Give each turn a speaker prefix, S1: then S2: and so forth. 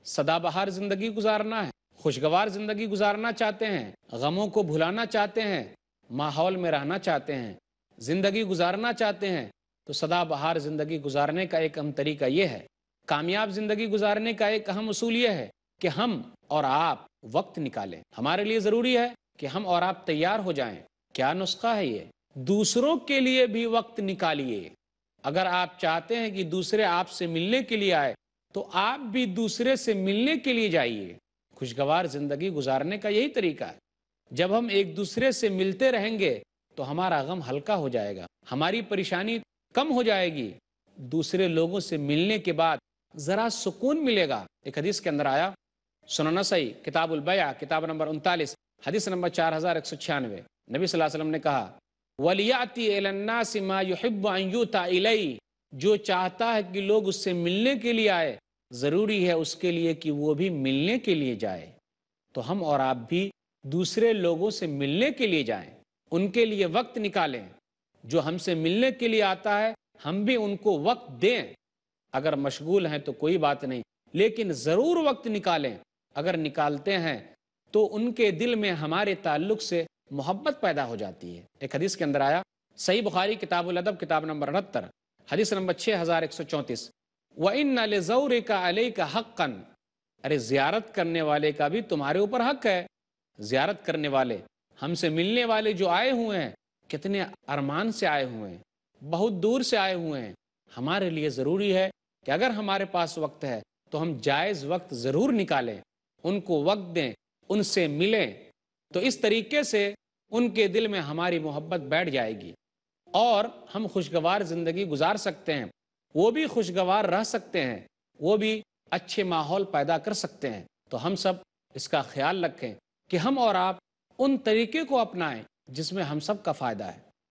S1: सदा बहार ज़िंदगी गुजारना है, खुशगवार ज़िंदगी गुजारना चाहते हैं, गमों को भुलाना चाहते हैं, माहौल में रहना चाहते हैं, ज़िंदगी गुजारना चाहते हैं, तो सदा बहार ज़िंदगी गुजारने का एक अहम तरीका ये है, कामयाब ज़िंदगी गुजारने का एक अहम उसूल ये है कि हम और आप वक्त निकालें। हमारे लिए ज़रूरी है कि हम और आप तैयार हो जाएं। क्या नुस्खा है ये? दूसरों के लिए भी वक्त निकालिए। अगर आप चाहते हैं कि दूसरे आपसे मिलने के लिए आए, तो आप भी दूसरे से मिलने के लिए जाइए। खुशगवार ज़िंदगी गुजारने का यही तरीका है। जब हम एक दूसरे से मिलते रहेंगे तो हमारा गम हल्का हो जाएगा, हमारी परेशानी कम हो जाएगी। दूसरे लोगों से मिलने के बाद ज़रा सुकून मिलेगा। एक हदीस के अंदर आया, सुनन नसई किताबुल बया किताब नंबर 39 हदीस नंबर 4196, नबी सल्लल्लाहु अलैहि वसल्लम ने कहा, वलियाती इलन्नासि मा युहिब्बु अन युता इलैहि, जो चाहता है कि लोग उससे मिलने के लिए आए, ज़रूरी है उसके लिए कि वो भी मिलने के लिए जाए। तो हम और आप भी दूसरे लोगों से मिलने के लिए जाएं, उनके लिए वक्त निकालें। जो हमसे मिलने के लिए आता है हम भी उनको वक्त दें। अगर मशगूल हैं तो कोई बात नहीं, लेकिन ज़रूर वक्त निकालें। अगर निकालते हैं तो उनके दिल में हमारे ताल्लुक़ से मोहब्बत पैदा हो जाती है। एक हदीस के अंदर आया, सही बुखारी किताबुल अदब किताब नंबर 68 हदीस नंबर 6134, व इन्ना लिज़ौरिका अलैका हक़्क़न, अरे ज़ियारत करने वाले का भी तुम्हारे ऊपर हक है। ज़ियारत करने वाले, हमसे मिलने वाले जो आए हुए हैं, कितने अरमान से आए हुए हैं, बहुत दूर से आए हुए हैं। हमारे लिए ज़रूरी है कि अगर हमारे पास वक्त है तो हम जायज़ वक्त ज़रूर निकालें, उनको वक्त दें, उनसे मिलें। तो इस तरीके से उनके दिल में हमारी मोहब्बत बैठ जाएगी और हम खुशगवार ज़िंदगी गुजार सकते हैं, वो भी खुशगवार रह सकते हैं, वो भी अच्छे माहौल पैदा कर सकते हैं। तो हम सब इसका ख्याल रखें कि हम और आप उन तरीके को अपनाएं जिसमें हम सब का फ़ायदा है।